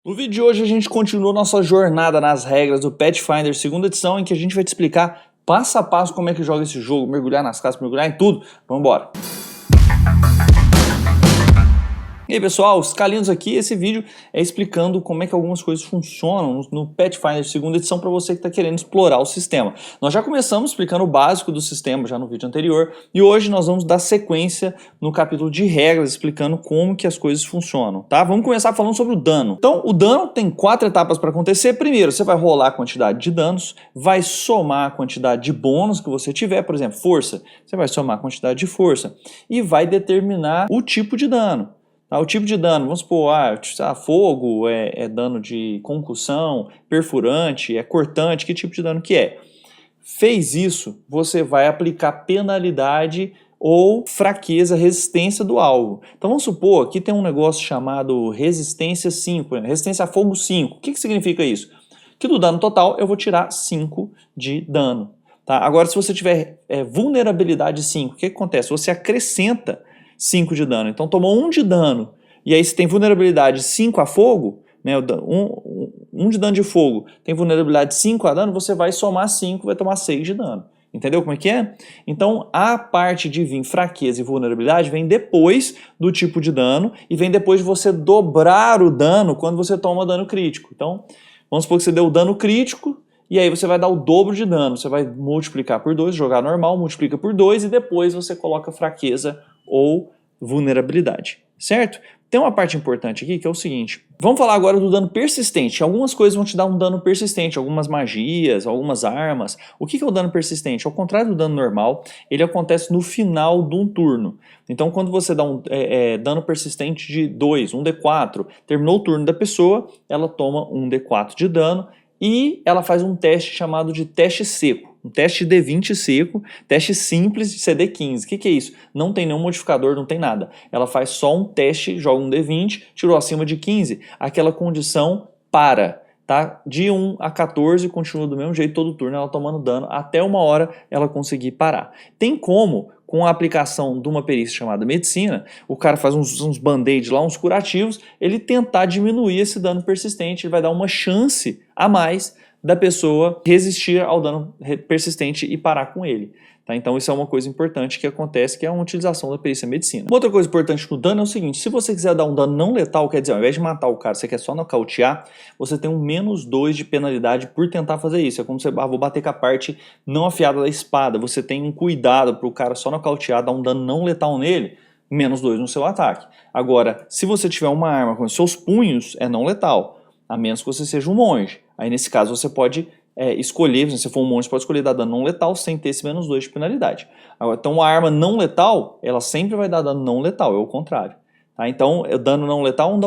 No vídeo de hoje a gente continua nossa jornada nas regras do Pathfinder segunda edição, em que a gente vai te explicar passo a passo como é que joga esse jogo, mergulhar nas casas, mergulhar em tudo. Vamos embora! E aí pessoal, os Calinos aqui, esse vídeo é explicando como é que algumas coisas funcionam no Pathfinder segunda edição para você que está querendo explorar o sistema. Nós já começamos explicando o básico do sistema já no vídeo anterior e hoje nós vamos dar sequência no capítulo de regras explicando como que as coisas funcionam, tá? Vamos começar falando sobre o dano. Então o dano tem 4 etapas para acontecer. Primeiro você vai rolar a quantidade de danos, vai somar a quantidade de bônus que você tiver, por exemplo, força, você vai somar a quantidade de força e vai determinar o tipo de dano. O tipo de dano, vamos supor, fogo é dano de concussão, perfurante, é cortante, que tipo de dano que é? Fez isso, você vai aplicar penalidade ou fraqueza, resistência do alvo. Então vamos supor, aqui tem um negócio chamado resistência 5, resistência a fogo 5. O que significa isso? Que do dano total eu vou tirar 5 de dano. Tá? Agora se você tiver vulnerabilidade 5, o que acontece? Você acrescenta 5 de dano. Então tomou 1 de dano, e aí se tem vulnerabilidade 5 a fogo, né, 1 de dano de fogo, tem vulnerabilidade 5 a dano, você vai somar 5, vai tomar 6 de dano. Entendeu como é que é? Então a parte de vir fraqueza e vulnerabilidade vem depois do tipo de dano e vem depois de você dobrar o dano quando você toma dano crítico. Então vamos supor que você deu o dano crítico, e aí você vai dar o dobro de dano, você vai multiplicar por 2, jogar normal, multiplica por 2 e depois você coloca fraqueza ou vulnerabilidade, certo? Tem uma parte importante aqui que é o seguinte, vamos falar agora do dano persistente. Algumas coisas vão te dar um dano persistente, algumas magias, algumas armas. O que é o dano persistente? Ao contrário do dano normal, ele acontece no final de um turno. Então quando você dá um dano persistente de 2, 1d4, terminou o turno da pessoa, ela toma 1d4 de dano, e ela faz um teste chamado de teste seco, um teste de D20 seco, teste simples de CD15. O que é isso? Não tem nenhum modificador, não tem nada. Ela faz só um teste, joga um D20, tirou acima de 15, aquela condição para. Tá? De 1 a 14 continua do mesmo jeito todo turno, ela tomando dano até uma hora ela conseguir parar. Tem como, com a aplicação de uma perícia chamada medicina, o cara faz uns band-aid lá, uns curativos, ele tentar diminuir esse dano persistente, ele vai dar uma chance a mais da pessoa resistir ao dano persistente e parar com ele. Tá? Então isso é uma coisa importante que acontece, que é uma utilização da perícia medicina. Uma outra coisa importante no dano é o seguinte, se você quiser dar um dano não letal, quer dizer, ao invés de matar o cara, você quer só nocautear, você tem um -2 de penalidade por tentar fazer isso. É como você, vou bater com a parte não afiada da espada, você tem um cuidado para o cara só nocautear, dar um dano não letal nele, -2 no seu ataque. Agora, se você tiver uma arma com os seus punhos, é não letal, a menos que você seja um monge. Aí nesse caso você pode escolher, se você for um monge, você pode escolher dar dano não letal sem ter esse -2 de penalidade. Agora, então uma arma não letal, ela sempre vai dar dano não letal, é o contrário. Tá? Então, dano não letal é um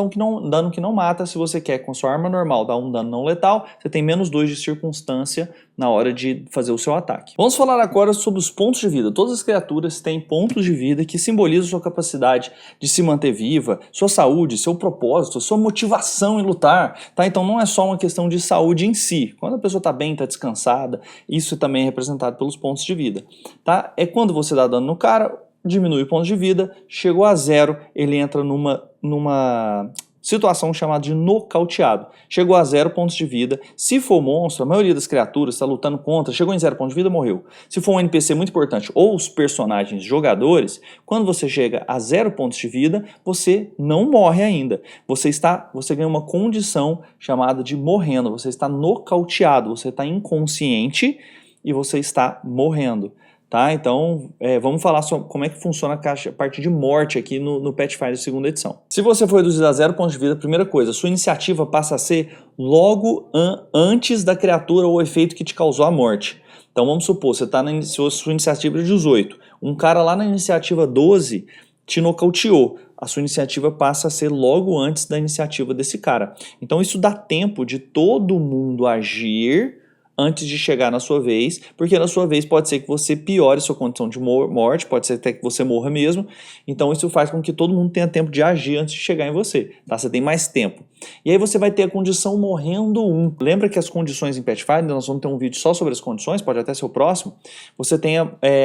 dano que não mata. Se você quer com sua arma normal dar um dano não letal, você tem -2 de circunstância na hora de fazer o seu ataque. Vamos falar agora sobre os pontos de vida. Todas as criaturas têm pontos de vida que simbolizam sua capacidade de se manter viva, sua saúde, seu propósito, sua motivação em lutar. Tá? Então não é só uma questão de saúde em si. Quando a pessoa está bem, está descansada, isso também é representado pelos pontos de vida. Tá? É quando você dá dano no cara, diminui o ponto de vida, chegou a 0, ele entra numa situação chamada de nocauteado. Chegou a 0 pontos de vida, se for monstro, a maioria das criaturas está lutando contra, chegou em 0 pontos de vida, morreu. Se for um NPC muito importante, ou os personagens jogadores, quando você chega a 0 pontos de vida, você não morre ainda. Você ganha uma condição chamada de morrendo, você está nocauteado, você está inconsciente e você está morrendo. Tá? Então, vamos falar sobre como é que funciona a parte de morte aqui no Pathfinder segunda edição. Se você for reduzido a 0 pontos de vida, primeira coisa, sua iniciativa passa a ser logo antes da criatura ou efeito que te causou a morte. Então vamos supor, você está sua iniciativa é 18, um cara lá na iniciativa 12 te nocauteou, a sua iniciativa passa a ser logo antes da iniciativa desse cara. Então isso dá tempo de todo mundo agir antes de chegar na sua vez, porque na sua vez pode ser que você piore sua condição de morte, pode ser até que você morra mesmo, então isso faz com que todo mundo tenha tempo de agir antes de chegar em você, tá? Você tem mais tempo. E aí você vai ter a condição morrendo 1. Lembra que as condições em Pathfinder, nós vamos ter um vídeo só sobre as condições, pode até ser o próximo, você tem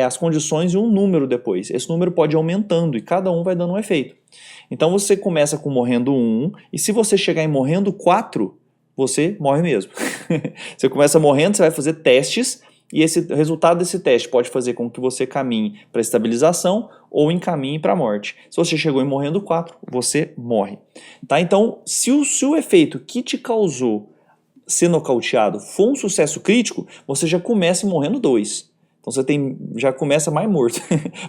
as condições e um número depois. Esse número pode ir aumentando e cada um vai dando um efeito. Então você começa com morrendo 1, e se você chegar em morrendo 4, você morre mesmo. Você começa morrendo, você vai fazer testes, e o resultado desse teste pode fazer com que você caminhe para estabilização ou encaminhe para a morte. Se você chegou em morrendo 4, você morre. Tá? Então, se o efeito que te causou ser nocauteado for um sucesso crítico, você já começa em morrendo 2. Então você já começa mais morto,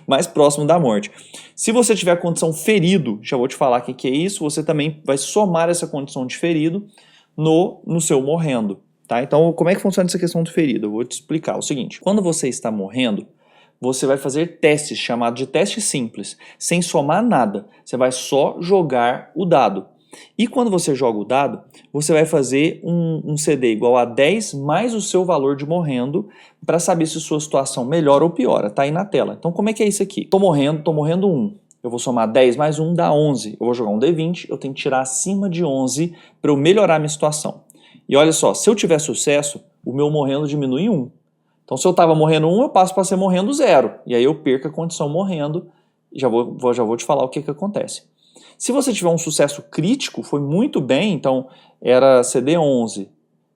mais próximo da morte. Se você tiver a condição ferido, já vou te falar o que é isso, você também vai somar essa condição de ferido no seu morrendo. Tá? Então, como é que funciona essa questão do ferido? Eu vou te explicar o seguinte. Quando você está morrendo, você vai fazer testes, chamados de teste simples, sem somar nada. Você vai só jogar o dado. E quando você joga o dado, você vai fazer um CD igual a 10 mais o seu valor de morrendo para saber se sua situação melhora ou piora. Tá aí na tela. Então, como é que é isso aqui? Tô morrendo 1. Eu vou somar 10 mais 1 dá 11. Eu vou jogar um D20, eu tenho que tirar acima de 11 para eu melhorar a minha situação. E olha só, se eu tiver sucesso, o meu morrendo diminui em 1. Então se eu estava morrendo 1, eu passo para ser morrendo 0. E aí eu perco a condição morrendo e já vou te falar o que acontece. Se você tiver um sucesso crítico, foi muito bem, então era CD 11,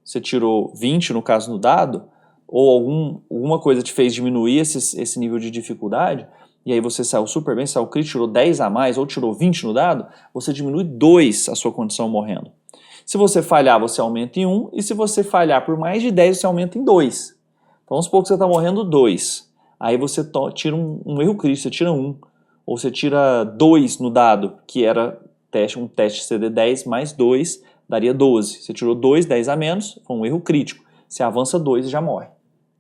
você tirou 20 no caso no dado, ou alguma coisa te fez diminuir esse nível de dificuldade, e aí você saiu super bem, saiu crítico, tirou 10 a mais, ou tirou 20 no dado, você diminui 2 a sua condição morrendo. Se você falhar, você aumenta em 1, e se você falhar por mais de 10, você aumenta em 2. Então vamos supor que você está morrendo 2, aí você tira um erro crítico, você tira 1, ou você tira 2 no dado, que era um teste CD10 mais 2, daria 12. Você tirou 2, 10 a menos, foi um erro crítico. Você avança 2 e já morre.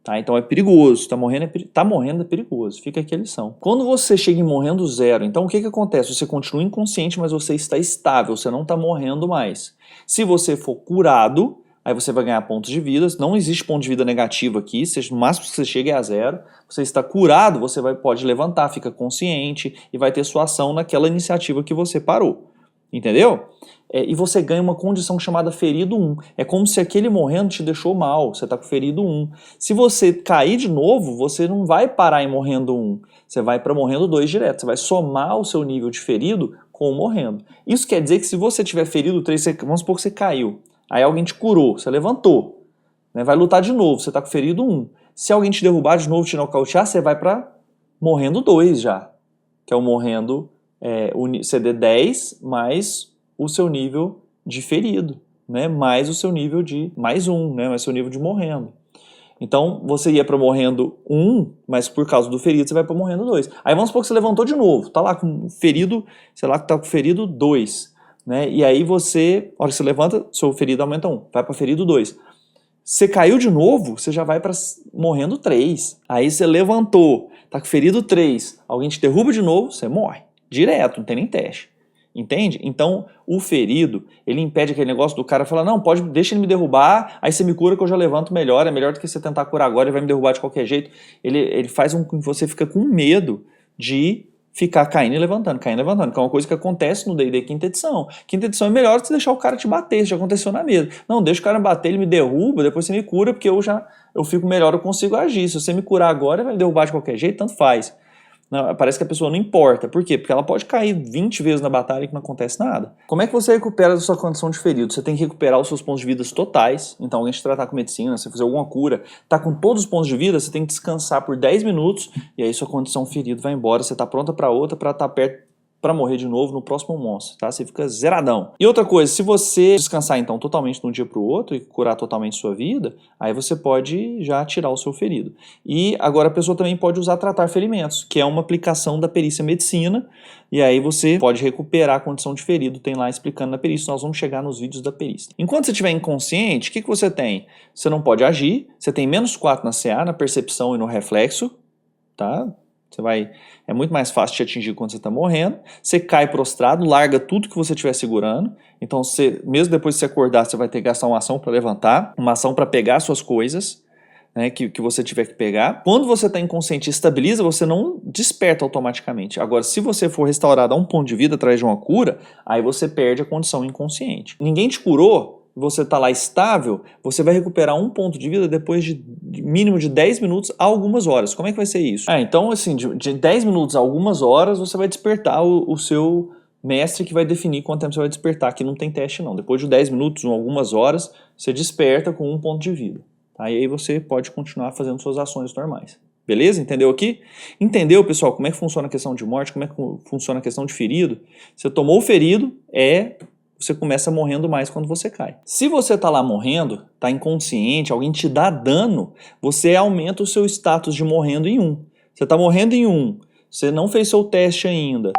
Tá? Então é perigoso, tá morrendo é perigoso, fica aqui a lição. Quando você chega em morrendo 0, então o que acontece? Você continua inconsciente, mas você está estável, você não está morrendo mais. Se você for curado, aí você vai ganhar pontos de vida, não existe ponto de vida negativo aqui, o máximo que você chega é a 0, você está curado, você pode levantar, fica consciente e vai ter sua ação naquela iniciativa que você parou. Entendeu? E você ganha uma condição chamada ferido 1. É como se aquele morrendo te deixou mal, você está com ferido 1. Se você cair de novo, você não vai parar em morrendo 1. Você vai para morrendo 2 direto. Você vai somar o seu nível de ferido com o morrendo. Isso quer dizer que se você tiver ferido 3, vamos supor que você caiu. Aí alguém te curou, você levantou. Né, vai lutar de novo, você está com ferido 1. Se alguém te derrubar de novo, te nocautear, você vai para morrendo 2 já. Que é o morrendo... o CD10 mais o seu nível de ferido, né? Mais o seu nível de... mais 1, né? Mais o seu nível de morrendo. Então, você ia para morrendo 1, mas por causa do ferido você vai para morrendo 2. Aí vamos supor que você levantou de novo, tá lá com ferido, sei lá que tá com ferido 2, né? E aí você, a hora que você levanta, seu ferido aumenta 1, vai para ferido 2. Você caiu de novo, você já vai para morrendo 3. Aí você levantou, tá com ferido 3, alguém te derruba de novo, você morre. Direto, não tem nem teste. Entende? Então, o ferido, ele impede aquele negócio do cara falar, não, deixa ele me derrubar, aí você me cura que eu já levanto melhor, é melhor do que você tentar curar agora e vai me derrubar de qualquer jeito. Ele faz com que você fica com medo de ficar caindo e levantando, que é uma coisa que acontece no D&D quinta edição. Quinta edição é melhor você deixar o cara te bater, isso já aconteceu na mesa. Não, deixa o cara me bater, ele me derruba, depois você me cura, porque eu fico melhor, eu consigo agir. Se você me curar agora, vai me derrubar de qualquer jeito, tanto faz. Não, parece que a pessoa não importa. Por quê? Porque ela pode cair 20 vezes na batalha e que não acontece nada. Como é que você recupera da sua condição de ferido? Você tem que recuperar os seus pontos de vida totais. Então, alguém te tratar com medicina, você fazer alguma cura, tá com todos os pontos de vida, você tem que descansar por 10 minutos e aí sua condição ferida vai embora. Você tá pronta para outra, para estar perto, para morrer de novo no próximo monstro, tá? Você fica zeradão. E outra coisa, se você descansar então totalmente de um dia para o outro e curar totalmente sua vida, aí você pode já tirar o seu ferido. E agora a pessoa também pode usar tratar ferimentos, que é uma aplicação da perícia medicina, e aí você pode recuperar a condição de ferido, tem lá explicando na perícia, nós vamos chegar nos vídeos da perícia. Enquanto você estiver inconsciente, o que você tem? Você não pode agir, você tem -4 na CA, na percepção e no reflexo, tá? É muito mais fácil te atingir quando você está morrendo. Você cai prostrado, larga tudo que você estiver segurando. Então, mesmo depois de você acordar, você vai ter que gastar uma ação para levantar, uma ação para pegar suas coisas, né, que você tiver que pegar. Quando você está inconsciente e estabiliza, você não desperta automaticamente. Agora, se você for restaurado a um ponto de vida através de uma cura, aí você perde a condição inconsciente. Ninguém te curou, você está lá estável, você vai recuperar um ponto de vida depois de mínimo de 10 minutos a algumas horas. Como é que vai ser isso? Então, assim, de 10 minutos a algumas horas, você vai despertar o seu mestre, que vai definir quanto tempo você vai despertar. Aqui não tem teste não. Depois de 10 minutos ou algumas horas, você desperta com um ponto de vida. Tá? E aí você pode continuar fazendo suas ações normais. Beleza? Entendeu aqui? Entendeu, pessoal, como é que funciona a questão de morte, como é que funciona a questão de ferido? Você tomou o ferido, você começa morrendo mais quando você cai. Se você está lá morrendo, está inconsciente, alguém te dá dano, você aumenta o seu status de morrendo em 1. Você está morrendo em 1, você não fez seu teste ainda,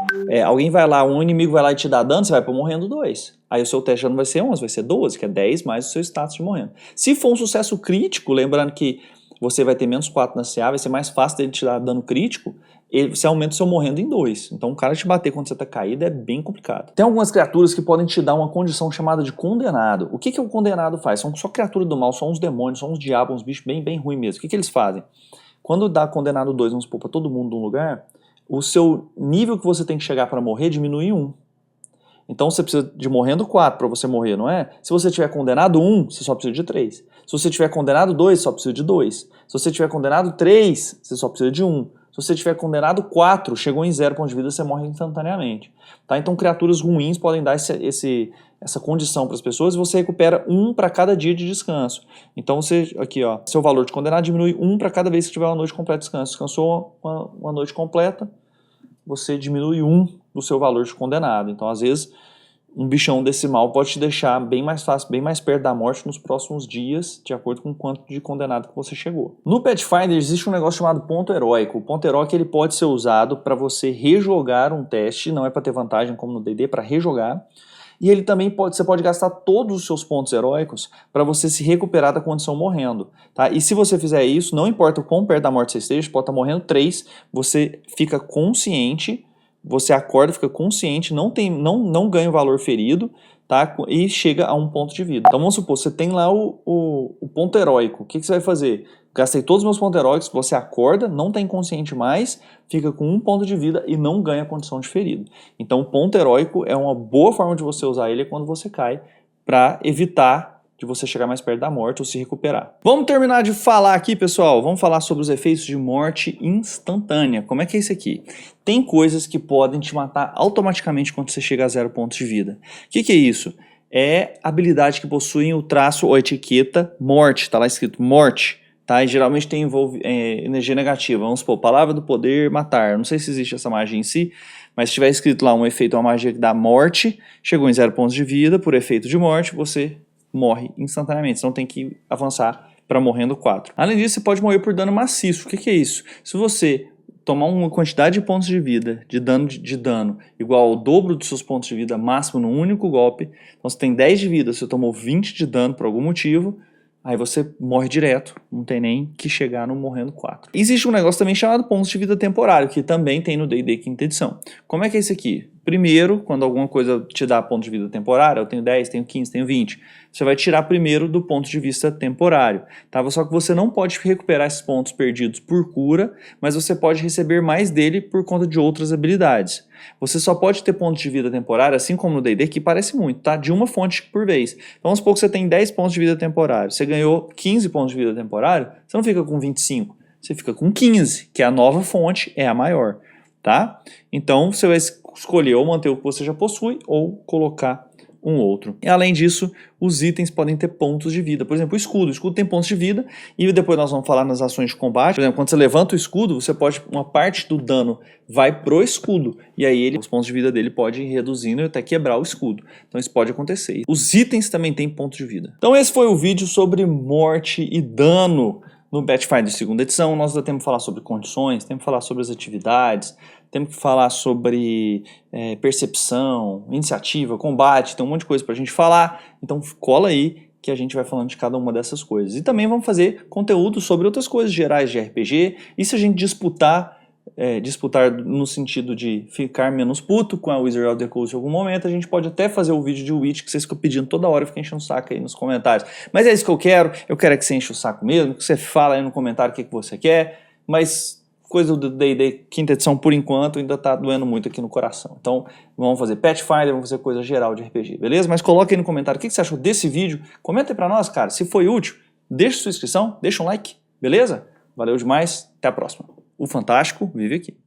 alguém vai lá, um inimigo vai lá e te dá dano, você vai para morrendo 2. Aí o seu teste já não vai ser 11, vai ser 12, que é 10 mais o seu status de morrendo. Se for um sucesso crítico, lembrando que você vai ter menos 4 na CA, vai ser mais fácil dele te dar dano crítico, você aumenta o seu morrendo em 2. Então o cara te bater quando você está caído é bem complicado. Tem algumas criaturas que podem te dar uma condição chamada de condenado. O que o condenado faz? São só criaturas do mal, são uns demônios, são uns diabos, uns bichos bem ruins mesmo. O que eles fazem? Quando dá condenado 2, vamos supor, para todo mundo num lugar, o seu nível que você tem que chegar para morrer diminui em 1. Então você precisa de morrendo 4 para você morrer, não é? Se você tiver condenado 1, você só precisa de 3. Se você tiver condenado 2, só precisa de 2. Se você tiver condenado 3, você só precisa de 1. Se você tiver condenado 4, chegou em 0 ponto de vida, você morre instantaneamente. Tá? Então criaturas ruins podem dar essa condição para as pessoas e você recupera 1 para cada dia de descanso. Então aqui ó, seu valor de condenado diminui 1 para cada vez que tiver uma noite completa de descanso. Descansou uma noite completa, você diminui 1 do seu valor de condenado. Então às vezes um bichão desse mal pode te deixar bem mais fácil, bem mais perto da morte nos próximos dias, de acordo com o quanto de condenado que você chegou. No Pathfinder existe um negócio chamado ponto heróico. O ponto heróico ele pode ser usado para você rejogar um teste, não é para ter vantagem como no D&D, para rejogar. E ele também você pode gastar todos os seus pontos heróicos para você se recuperar da condição morrendo. Tá? E se você fizer isso, não importa o quão perto da morte você esteja, pode estar morrendo 3, você fica consciente, você acorda, fica consciente, não ganha o valor ferido, tá? E chega a um ponto de vida. Então vamos supor, você tem lá o ponto heróico. O que você vai fazer? Gastei todos os meus pontos heróicos, você acorda, não está inconsciente mais, fica com 1 ponto de vida e não ganha a condição de ferido. Então o ponto heróico é uma boa forma de você usar ele quando você cai, para evitar de você chegar mais perto da morte ou se recuperar. Vamos terminar de falar aqui, pessoal. Vamos falar sobre os efeitos de morte instantânea. Como é que é isso aqui? Tem coisas que podem te matar automaticamente quando você chega a 0 pontos de vida. O que é isso? É habilidade que possuem o traço ou etiqueta morte. Está lá escrito morte. Tá? E geralmente envolve energia negativa. Vamos supor, palavra do poder, matar. Não sei se existe essa magia em si, mas se tiver escrito lá um efeito, uma magia que dá morte, chegou em 0 pontos de vida, por efeito de morte, você morre instantaneamente, você não tem que avançar para morrendo 4. Além disso, você pode morrer por dano maciço. O que é isso? Se você tomar uma quantidade de pontos de vida, de dano igual ao dobro dos seus pontos de vida máximo num único golpe, então você tem 10 de vida, você tomou 20 de dano por algum motivo, aí você morre direto, não tem nem que chegar no morrendo 4. Existe um negócio também chamado pontos de vida temporário, que também tem no D&D 5ª edição. Como é que é isso aqui? Primeiro, quando alguma coisa te dá ponto de vida temporário, eu tenho 10, tenho 15, tenho 20, você vai tirar primeiro do ponto de vista temporário. Tá? Só que você não pode recuperar esses pontos perdidos por cura, mas você pode receber mais dele por conta de outras habilidades. Você só pode ter pontos de vida temporário, assim como no D&D, que parece muito, tá? De uma fonte por vez. Então vamos supor que você tem 10 pontos de vida temporário, você ganhou 15 pontos de vida temporário, você não fica com 25, você fica com 15, que é a nova fonte, é a maior. Tá? Então você vai escolher ou manter o que você já possui ou colocar um outro. E além disso, os itens podem ter pontos de vida. Por exemplo, o escudo tem pontos de vida e depois nós vamos falar nas ações de combate. Por exemplo, quando você levanta o escudo, uma parte do dano vai pro escudo e aí os pontos de vida dele podem ir reduzindo e até quebrar o escudo. Então isso pode acontecer. Os itens também têm pontos de vida. Então esse foi o vídeo sobre morte e dano. No Pathfinder 2ª edição, nós ainda temos que falar sobre condições, temos que falar sobre as atividades, temos que falar sobre percepção, iniciativa, combate, tem um monte de coisa pra gente falar, então cola aí que a gente vai falando de cada uma dessas coisas. E também vamos fazer conteúdo sobre outras coisas gerais de RPG, e se a gente disputar disputar no sentido de ficar menos puto com a Wizard of the Coast em algum momento, a gente pode até fazer o vídeo de Witch que vocês ficam pedindo toda hora, fica enchendo o saco aí nos comentários. Mas é isso que eu quero é que você enche o saco mesmo, que você fala aí no comentário o que você quer, mas coisa do D&D quinta edição por enquanto ainda tá doendo muito aqui no coração. Então vamos fazer Pathfinder, vamos fazer coisa geral de RPG, beleza? Mas coloca aí no comentário o que você achou desse vídeo, comenta aí pra nós, cara, se foi útil, deixa sua inscrição, deixa um like, beleza? Valeu demais, até a próxima. O Fantástico vive aqui.